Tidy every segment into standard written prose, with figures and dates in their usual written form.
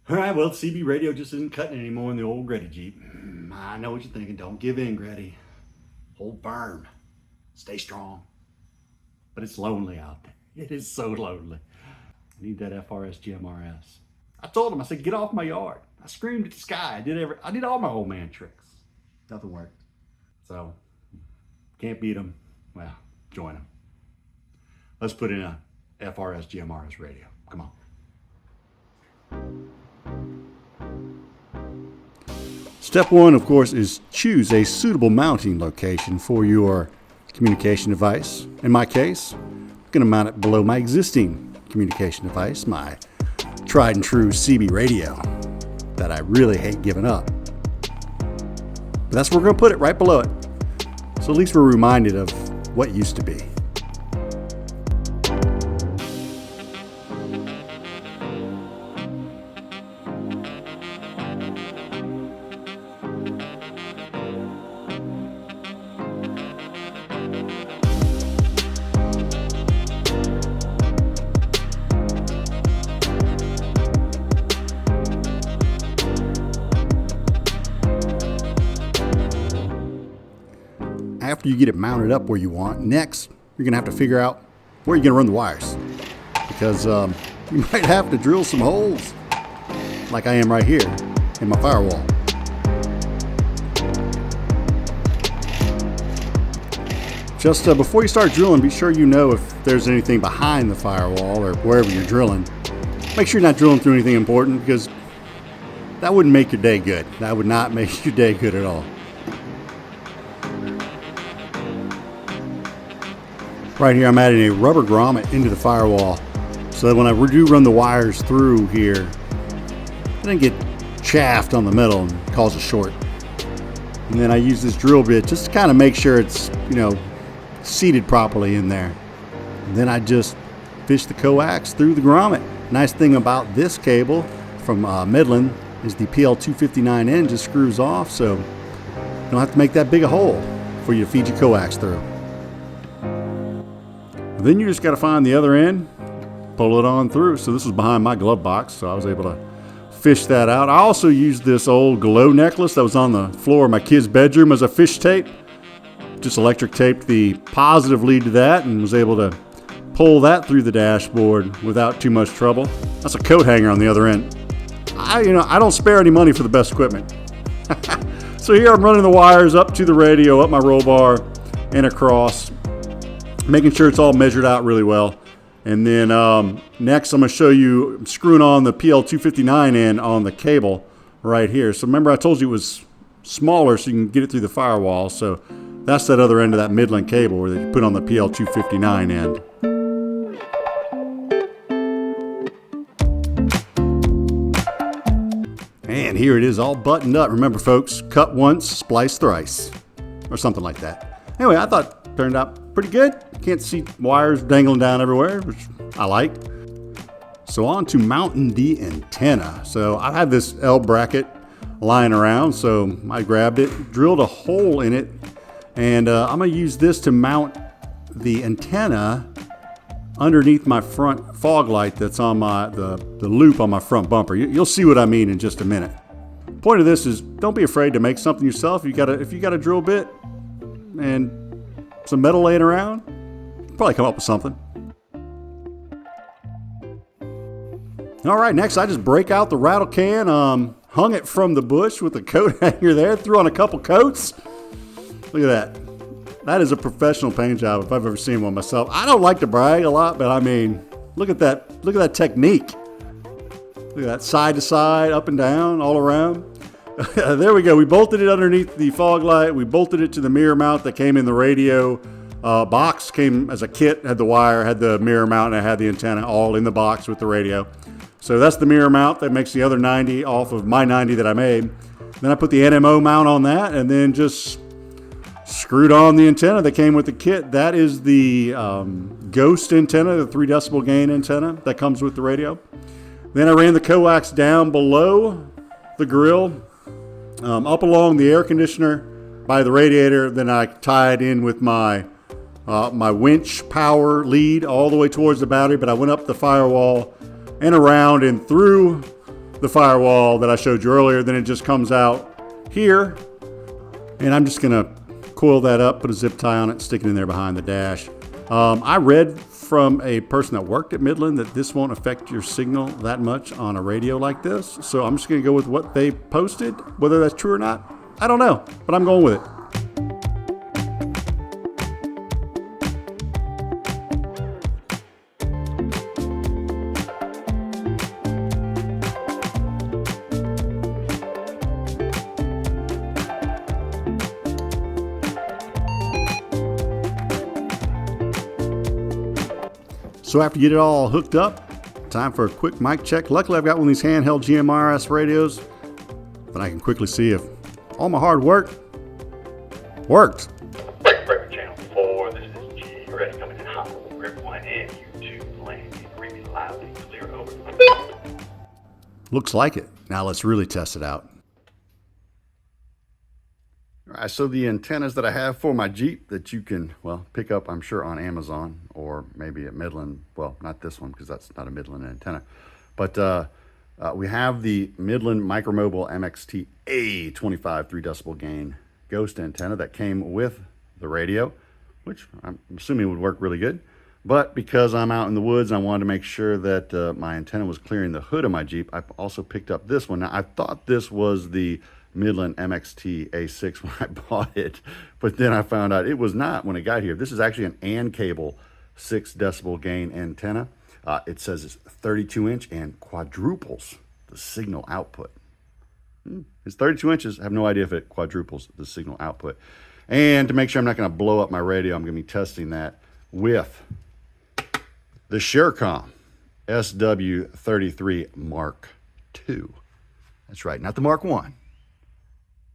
All right, well, CB radio just isn't cutting anymore in the old Greddy Jeep. I know what you're thinking. Don't give in, Greddy. Hold firm. Stay strong. But it's lonely out there. It is so lonely. I need that FRS GMRS. I told him, I said, get off my yard. I screamed at the sky. I did all my old man tricks. Nothing worked. So, can't beat them. Well, join them. Let's put in a FRS GMRS radio. Come on. Step one, of course, is choose a suitable mounting location for your communication device. In my case, I'm going to mount it below my existing communication device, my tried and true CB radio that I really hate giving up. But that's where we're going to put it, right below it. So at least we're reminded of what used to be. After you get it mounted up where you want, next you're going to have to figure out where you're going to run the wires, because you might have to drill some holes like I am right here in my firewall. Just before you start drilling, be sure you know if there's anything behind the firewall or wherever you're drilling. Make sure you're not drilling through anything important, because that wouldn't make your day good. That would not make your day good at all. Right here, I'm adding a rubber grommet into the firewall so that when I do run the wires through here, I don't get chaffed on the metal and cause a short. And then I use this drill bit just to kind of make sure it's, seated properly in there. And then I just fish the coax through the grommet. Nice thing about this cable from Midland is the PL259 end just screws off, so you don't have to make that big a hole for you to feed your coax through. Then you just got to find the other end, pull it on through. So this was behind my glove box, so I was able to fish that out. I also used this old glow necklace that was on the floor of my kid's bedroom as a fish tape. Just electric taped the positive lead to that and was able to pull that through the dashboard without too much trouble. That's a coat hanger on the other end. I don't spare any money for the best equipment. So here I'm running the wires up to the radio, up my roll bar and across, making sure it's all measured out really well. And then next I'm going to show you screwing on the PL259 end on the cable right here. So remember I told you it was smaller so you can get it through the firewall. So that's that other end of that Midland cable where you put on the PL259 end. And here it is all buttoned up. Remember folks, cut once, splice thrice, or something like that. Anyway, I thought it turned out pretty good. Can't see wires dangling down everywhere, which I like. So on to mounting the antenna. So I had this L bracket lying around, so I grabbed it, drilled a hole in it, and I'm going to use this to mount the antenna underneath my front fog light that's on the loop on my front bumper. You'll see what I mean in just a minute. Point of this is don't be afraid to make something yourself. If you got a drill bit and some metal laying around, you'll probably come up with something. All right, next I just break out the rattle can, hung it from the bush with the coat hanger there, threw on a couple coats. Look at that. That is a professional paint job if I've ever seen one myself. I don't like to brag a lot, but I mean, look at that technique. Look at that, side to side, up and down, all around. There we go. We bolted it underneath the fog light. We bolted it to the mirror mount that came in the radio box. Came as a kit, had the wire, had the mirror mount, and I had the antenna all in the box with the radio. So that's the mirror mount that makes the other 90 off of my 90 that I made. Then I put the NMO mount on that and then just screwed on the antenna that came with the kit. That is the Ghost antenna, the 3 decibel gain antenna that comes with the radio. Then I ran the coax down below the grill, up along the air conditioner by the radiator. Then I tied in with my my winch power lead all the way towards the battery, but I went up the firewall and around and through the firewall that I showed you earlier. Then it just comes out here, and I'm just gonna coil that up, put a zip tie on it, stick it in there behind the dash. I read from a person that worked at Midland that this won't affect your signal that much on a radio like this, so I'm just gonna go with what they posted. Whether that's true or not, I don't know, but I'm going with it. So after you get it all hooked up, time for a quick mic check. Luckily, I've got one of these handheld GMRS radios that I can quickly see if all my hard work worked. Breaker channel 4, this is G. Greddy coming in hot. Everyone in YouTube land, read me loud and clear over. Looks like it. Now let's really test it out. All right, so the antennas that I have for my Jeep that you can, well, pick up, I'm sure, on Amazon or maybe at Midland. Well, not this one because that's not a Midland antenna. But we have the Midland Micromobile MXTA25 3 decibel gain ghost antenna that came with the radio, which I'm assuming would work really good. But because I'm out in the woods and I wanted to make sure that my antenna was clearing the hood of my Jeep, I also picked up this one. Now, I thought this was the Midland MXTA6 when I bought it, but then I found out it was not when it got here. This is actually an Ancable 6 decibel gain antenna. It says it's 32 inch and quadruples the signal output. It's 32 inches. I have no idea if it quadruples the signal output. And to make sure I'm not going to blow up my radio, I'm going to be testing that with the Surecom SW-33 Mark II. That's right, not the Mark I.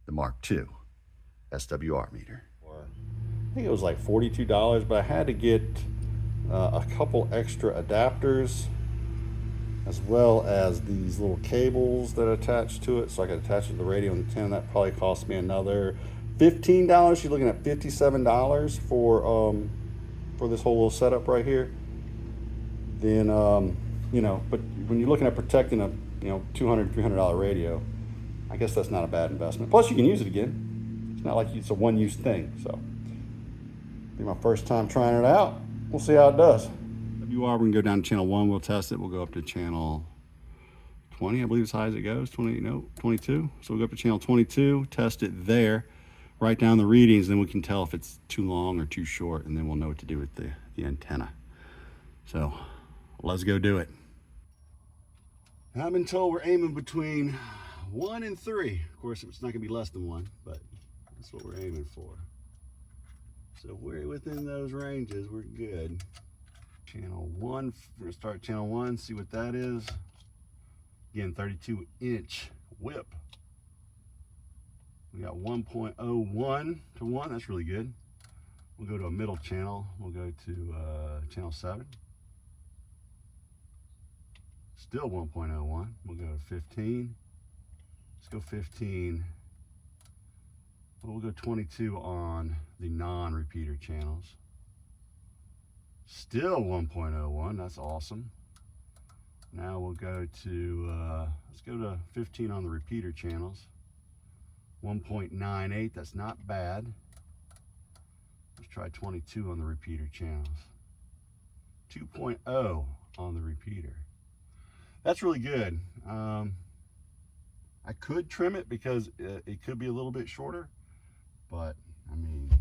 The Mark II SWR meter. I think it was like $42, but I had to get a couple extra adapters as well as these little cables that attach to it so I could attach it to the radio and antenna. That probably cost me another $15. You're looking at $57 for this whole little setup right here. Then you know, but when you're looking at protecting a $200, $300 radio, I guess that's not a bad investment. Plus, you can use it again. It's not like it's a one-use thing. So, be my first time trying it out. We'll see how it does. WR, we can go down to channel 1. We'll test it. We'll go up to channel 20, I believe, as high as it goes. 22. So we'll go up to channel 22, test it there, write down the readings, then we can tell if it's too long or too short, and then we'll know what to do with the antenna. So, let's go do it. I've been told we're aiming between 1 and 3. Of course, it's not gonna be less than 1, but that's what we're aiming for. So if we're within those ranges, we're good. Channel 1, we're gonna start channel 1, see what that is. Again, 32 inch whip. We got 1.01 to 1, that's really good. We'll go to a middle channel. We'll go to channel 7. Still 1.01. We'll go to 15. Let's go 15. We'll go 22 on the non-repeater channels. Still 1.01. That's awesome. Now we'll go to, let's go to 15 on the repeater channels. 1.98. That's not bad. Let's try 22 on the repeater channels. 2.0 on the repeater. That's really good. I could trim it because it could be a little bit shorter, but I mean,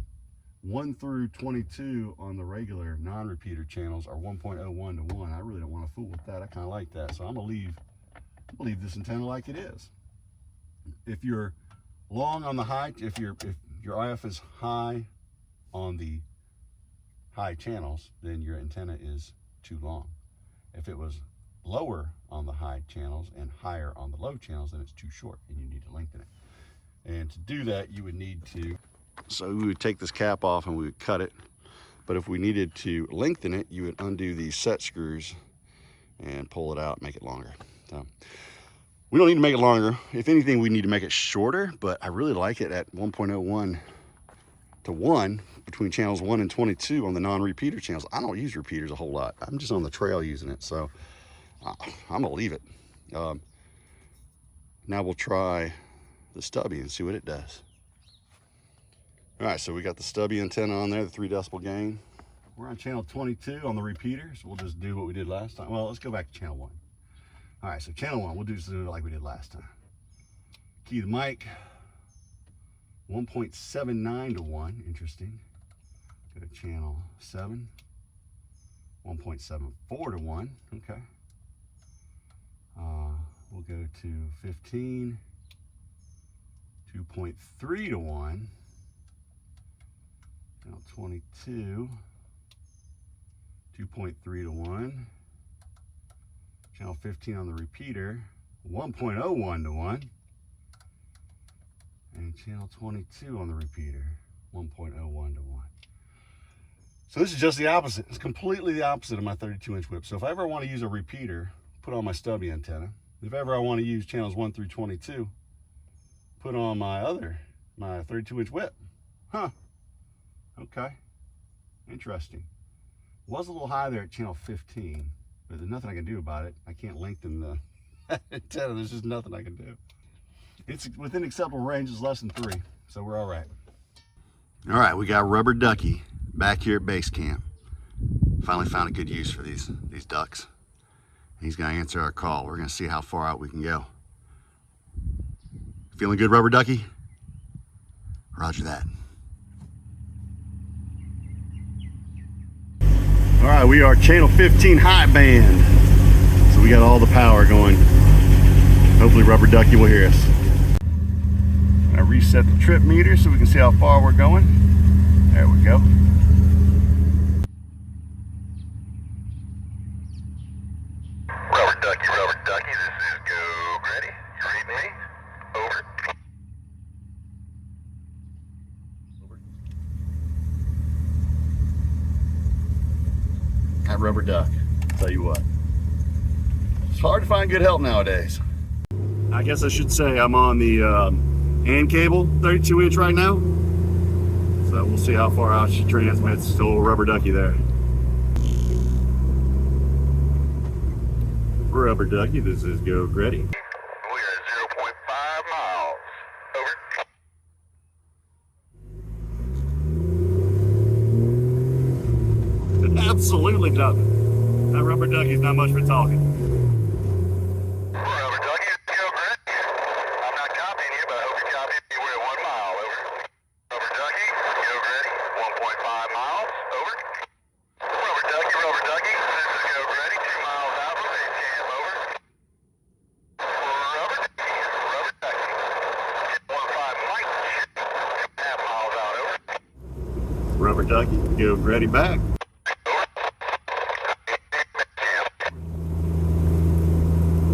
1 through 22 on the regular non-repeater channels are 1.01 to 1. I really don't want to fool with that. I kind of like that, so I'm gonna leave this antenna like it is. If you're long on the high, if your IF is high on the high channels, then your antenna is too long. If it was lower on the high channels and higher on the low channels, then it's too short and you need to lengthen it. And to do that, you would need to, so we would take this cap off and we would cut it. But if we needed to lengthen it, you would undo these set screws and pull it out, make it longer. So we don't need to make it longer. If anything, we need to make it shorter, but I really like it at 1.01 to 1 between channels 1 and 22 on the non-repeater channels. I don't use repeaters a whole lot. I'm just on the trail using it, so I'm gonna leave it. Now we'll try the stubby and see what it does. All right, so we got the stubby antenna on there, the 3 decibel gain. We're on channel 22 on the repeater, so we'll just do what we did last time. Well, let's go back to channel 1. All right, so channel 1, we'll do it like we did last time. Key the mic, 1.79 to 1, interesting. Go to channel 7, 1.74 to 1, okay. We'll go to 15, 2.3 to 1. Channel 22, 2.3 to 1. Channel 15 on the repeater, 1.01 to 1. And channel 22 on the repeater, 1.01 to 1. So this is just the opposite. It's completely the opposite of my 32-inch whip. So if I ever want to use a repeater, put on my stubby antenna. If ever I want to use channels 1 through 22, put on my 32-inch whip. Huh. Okay. Interesting. Was a little high there at channel 15, but there's nothing I can do about it. I can't lengthen the antenna. There's just nothing I can do. It's within acceptable range. It's less than 3, so we're all right. All right, we got Rubber Ducky back here at base camp. Finally found a good use for these ducks. He's gonna answer our call. We're gonna see how far out we can go. Feeling good, Rubber Ducky? Roger that. All right, we are channel 15 high band. So we got all the power going. Hopefully Rubber Ducky will hear us. I reset the trip meter so we can see how far we're going. There we go. Rubber Ducky, this is Go Greddy. You read me? Over. That rubber duck, tell you what. It's hard to find good help nowadays. I guess I should say I'm on the Ancable 32-inch right now. So we'll see how far out she transmits. Still Rubber Ducky there. Rubber Ducky, this is Go Greddy. We are at 0.5 miles. Over. Absolutely nothing. That Rubber Ducky's not much for talking. Rubber Ducky, this is Go Greddy. I'm not copying you, but I hope you're copying me. We're at 1 mile. Over. Rubber Ducky, Go Greddy. 1.5 miles. Over. Rubber Ducky, this is Go Greddy. 2 miles out from base camp. Over. Rubber Ducky. 1.5 might ship 2.5 miles out. Over. Rubber Ducky, Go Greddy back.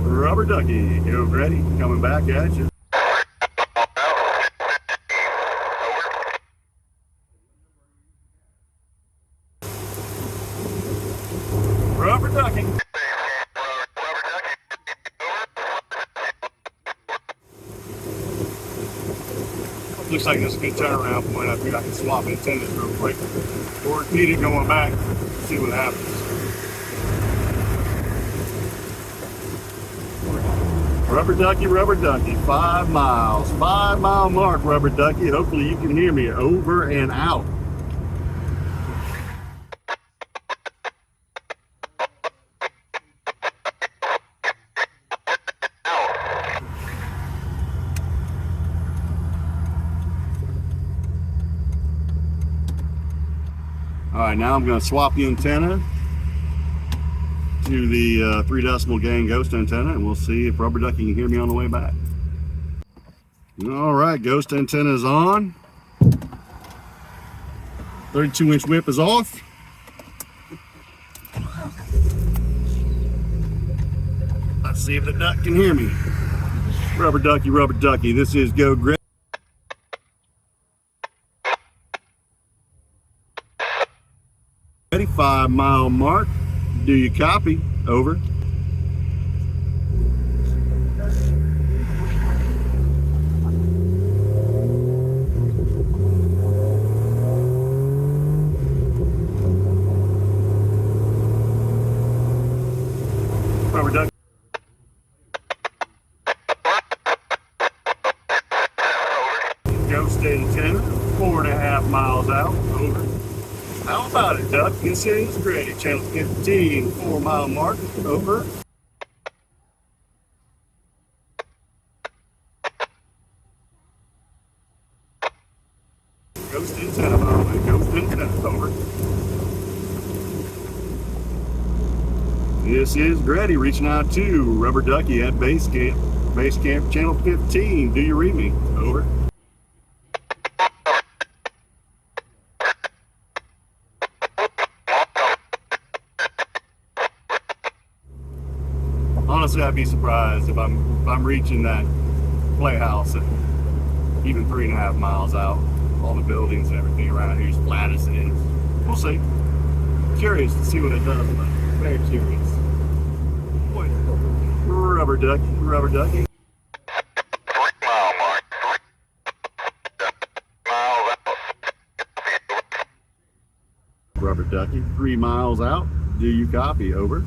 Rubber Ducky, Go Greddy, coming back at you. Rubber Ducky. Looks like this is a good turnaround point up here. I can swap antennas real quick. Or repeat it going back, see what happens. Rubber Ducky, 5 miles. 5 mile mark, Rubber Ducky. Hopefully you can hear me over and out. All right, now I'm going to swap the antenna to the 3 decibel gain ghost antenna, and we'll see if Rubber Ducky can hear me on the way back. All right, ghost antenna is on. 32-inch whip is off. Let's see if the duck can hear me. Rubber Ducky, this is Go Greddy. 5 mile mark. Do you copy? Over. How about it, Duck? This is Greddy, channel 15, 4 mile mark, over. Ghost antenna, by the way. Ghost antenna, over. This is Greddy reaching out to Rubber Ducky at base camp. Base camp, channel 15. Do you read me? Over. Honestly, I'd be surprised if I'm reaching that playhouse at even 3.5 miles out. All the buildings and everything around here is flat as it is. We'll see. Curious to see what it does, but very curious. Boy, Rubber Ducky, Rubber Ducky. 3 mile mark. 3 miles out. Rubber Ducky, 3 miles out. Do you copy? Over.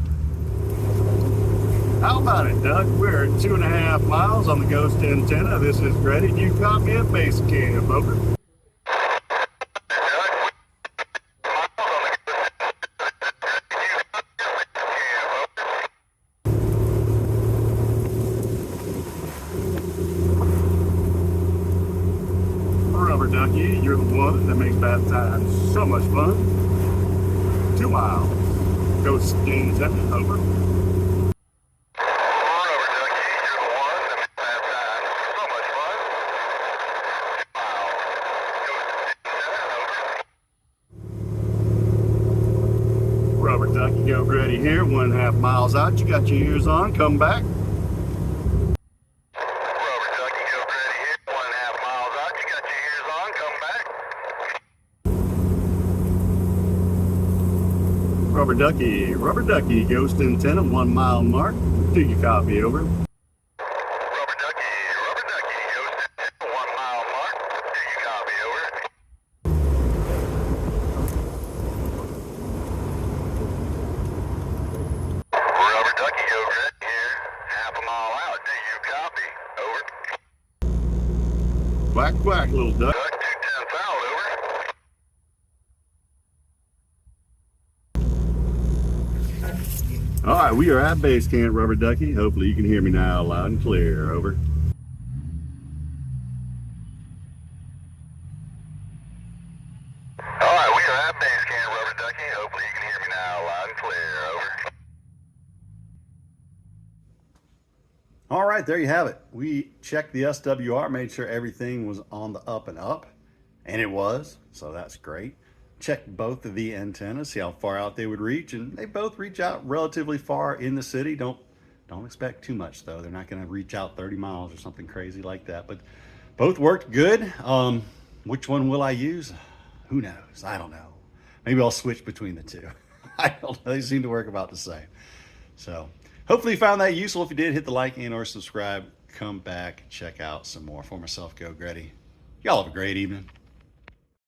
How about it, Duck? We're at 2.5 miles on the Ghost antenna. This is Greddy. Do you copy at base camp? Over. Rubber Ducky, you're the one that makes bad times so much fun. 2 miles. Ghost antenna. Over. Rubber Ducky, go Greddy here, 1.5 miles out. You got your ears on, come back. Rubber Ducky, go Greddy here, 1.5 miles out. You got your ears on, come back. Rubber Ducky, Ghost antenna, 1 mile mark. Do you copy? Over. Rubber Ducky, Ghost antenna, 1 mile mark. Do you copy? Over. Rubber Ducky, go Greddy here, 1/2 mile out. Do you copy? Over. Quack, quack, little duck. Duck, 2/10 out. Over. All right, we are at base camp, Rubber Ducky. Hopefully you can hear me now loud and clear. Over. All right, we are at base camp, Rubber Ducky. Hopefully you can hear me now loud and clear. Over. All right, there you have it. We checked the SWR, made sure everything was on the up and up, and it was, so that's great. Checked both of the antennas, see how far out they would reach, and they both reach out relatively far in the city. Don't expect too much though. They're not going to reach out 30 miles or something crazy like that, but both worked good. Which one will I use? Who knows? I don't know. Maybe I'll switch between the two. I don't know. They seem to work about the same. So hopefully you found that useful. If you did, hit the like and or subscribe. Come back, check out some more. For myself, go Greddy. Y'all have a great evening.